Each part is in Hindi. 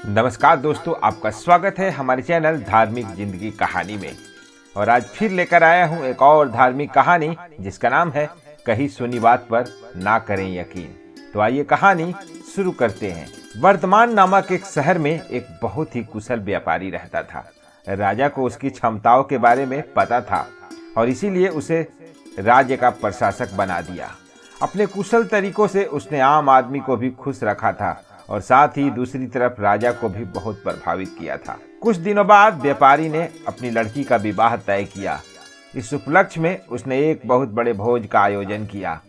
नमस्कार दोस्तों, आपका स्वागत है हमारे चैनल धार्मिक जिंदगी कहानी में। और आज फिर लेकर आया हूँ एक और धार्मिक कहानी जिसका नाम है कही सुनी बात पर ना करें यकीन। तो आइए कहानी शुरू करते हैं। वर्तमान नामक एक शहर में एक बहुत ही कुशल व्यापारी रहता था। राजा को उसकी क्षमताओं के बारे में पता था और इसीलिए उसे राज्य का प्रशासक बना दिया। अपने कुशल तरीकों से उसने आम आदमी को भी खुश रखा था और साथ ही दूसरी तरफ राजा को भी बहुत प्रभावित किया था। कुछ दिनों बाद व्यापारी ने अपनी लड़की का विवाह तय किया। इस उपलक्ष्य में उसने एक बहुत बड़े भोज का आयोजन किया।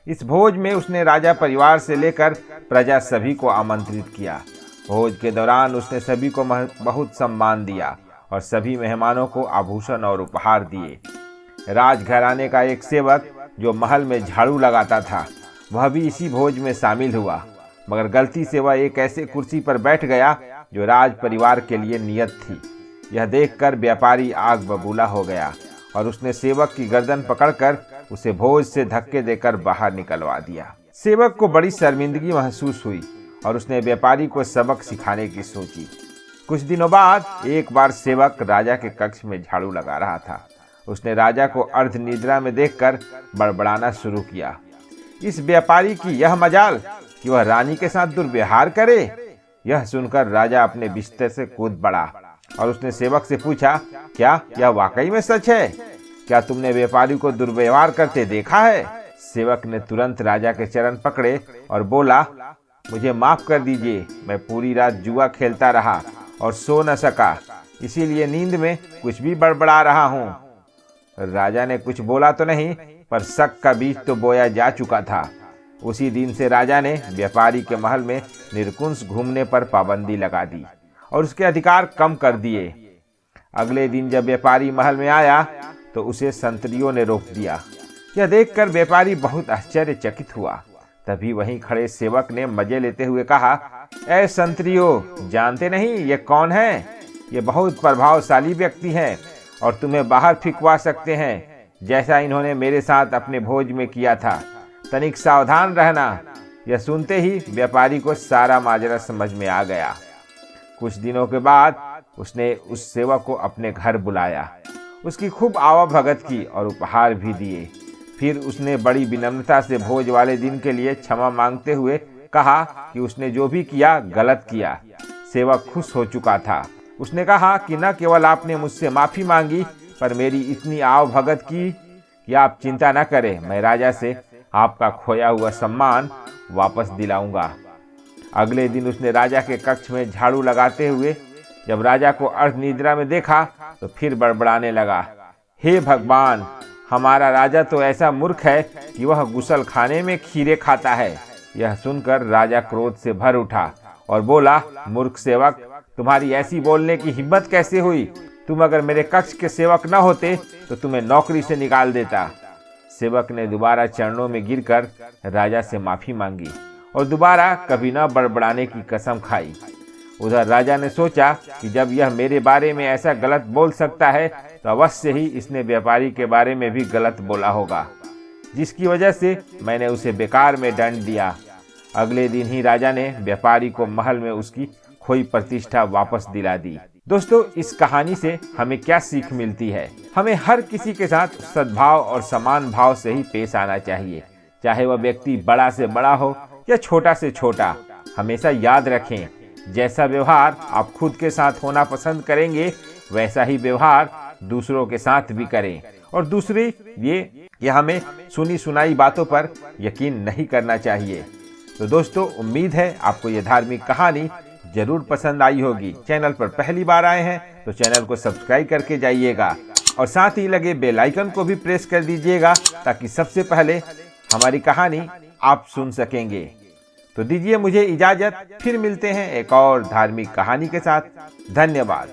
इस भोज में उसने राजा परिवार से लेकर प्रजा सभी को आमंत्रित किया। भोज के दौरान उसने सभी को बहुत सम्मान दिया और सभी मेहमानों को आभूषण और उपहार दिए। राजघराने का एक सेवक जो महल में झाड़ू लगाता था, वह भी इसी भोज में शामिल हुआ, मगर गलती से वह एक ऐसे कुर्सी पर बैठ गया जो राज परिवार के लिए नियत थी। यह देखकर व्यापारी आग बबूला हो गया और उसने सेवक की गर्दन पकड़कर उसे भोज से धक्के देकर बाहर निकलवा दिया। सेवक को बड़ी शर्मिंदगी महसूस हुई और उसने व्यापारी को सबक सिखाने की सोची। कुछ दिनों बाद एक बार सेवक राजा के कक्ष में झाड़ू लगा रहा था। उसने राजा को अर्ध निद्रा में देखकर बड़बड़ाना शुरू किया। इस व्यापारी की यह मजाल कि वह रानी के साथ दुर्व्यवहार करे। यह सुनकर राजा अपने बिस्तर से कूद पड़ा और उसने सेवक से पूछा, क्या यह वाकई में सच है? क्या तुमने व्यापारी को दुर्व्यवहार करते देखा है? सेवक ने तुरंत राजा के चरण पकड़े और बोला, मुझे माफ कर दीजिए, मैं पूरी रात जुआ खेलता रहा और सो न सका, इसीलिए नींद में कुछ भी बड़बड़ा रहा हूँ। राजा ने कुछ बोला तो नहीं, पर शक का बीज तो बोया जा चुका था। उसी दिन से राजा ने व्यापारी के महल में निरकुंस घूमने पर पाबंदी लगा दी और उसके अधिकार कम कर दिए। अगले दिन जब व्यापारी महल में आया तो उसे संतरियों ने रोक दिया। यह देखकर व्यापारी बहुत आश्चर्यचकित हुआ। तभी वहीं खड़े सेवक ने मजे लेते हुए कहा, ऐ संतरियों, जानते नहीं ये कौन है? ये बहुत प्रभावशाली व्यक्ति हैं और तुम्हें बाहर फिकवा सकते हैं, जैसा इन्होंने मेरे साथ अपने भोज में किया था। तनिक सावधान रहना। यह सुनते ही व्यापारी को सारा माजरा समझ में आ गया। कुछ दिनों के बाद उसने उस सेवक को अपने घर बुलाया, उसकी खूब आवभगत की और उपहार भी दिए। फिर उसने बड़ी विनम्रता से भोज वाले दिन के लिए क्षमा मांगते हुए कहा कि उसने जो भी किया गलत किया। सेवक खुश हो चुका था। उसने कहा कि न केवल आपने मुझसे माफी मांगी, पर मेरी इतनी आवभगत की कि आप चिंता न करें, मैं राजा से आपका खोया हुआ सम्मान वापस दिलाऊंगा। अगले दिन उसने राजा के कक्ष में झाड़ू लगाते हुए जब राजा को अर्ध निद्रा में देखा तो फिर बड़बड़ाने लगा, हे भगवान, हमारा राजा तो ऐसा मूर्ख है कि वह गुसल खाने में खीरे खाता है। यह सुनकर राजा क्रोध से भर उठा और बोला, मूर्ख सेवक, तुम्हारी ऐसी बोलने की हिम्मत कैसे हुई? तुम अगर मेरे कक्ष के सेवक न होते तो तुम्हें नौकरी से निकाल देता। सेवक ने दोबारा चरणों में गिरकर राजा से माफी मांगी और दोबारा कभी न बड़बड़ाने की कसम खाई। उधर राजा ने सोचा कि जब यह मेरे बारे में ऐसा गलत बोल सकता है तो अवश्य ही इसने व्यापारी के बारे में भी गलत बोला होगा, जिसकी वजह से मैंने उसे बेकार में दंड दिया। अगले दिन ही राजा ने व्यापारी को महल में उसकी खोई प्रतिष्ठा वापस दिला दी। दोस्तों, इस कहानी से हमें क्या सीख मिलती है? हमें हर किसी के साथ सद्भाव और समान भाव से ही पेश आना चाहिए, चाहे वह व्यक्ति बड़ा से बड़ा हो या छोटा से छोटा। हमेशा याद रखें, जैसा व्यवहार आप खुद के साथ होना पसंद करेंगे, वैसा ही व्यवहार दूसरों के साथ भी करें। और दूसरी ये कि हमें सुनी सुनाई बातों पर यकीन नहीं करना चाहिए। तो दोस्तों, उम्मीद है आपको ये धार्मिक कहानी जरूर पसंद आई होगी। चैनल पर पहली बार आए हैं तो चैनल को सब्सक्राइब करके जाइएगा और साथ ही लगे बेल आइकन को भी प्रेस कर दीजिएगा ताकि सबसे पहले हमारी कहानी आप सुन सकेंगे। तो दीजिए मुझे इजाजत, फिर मिलते हैं एक और धार्मिक कहानी के साथ। धन्यवाद।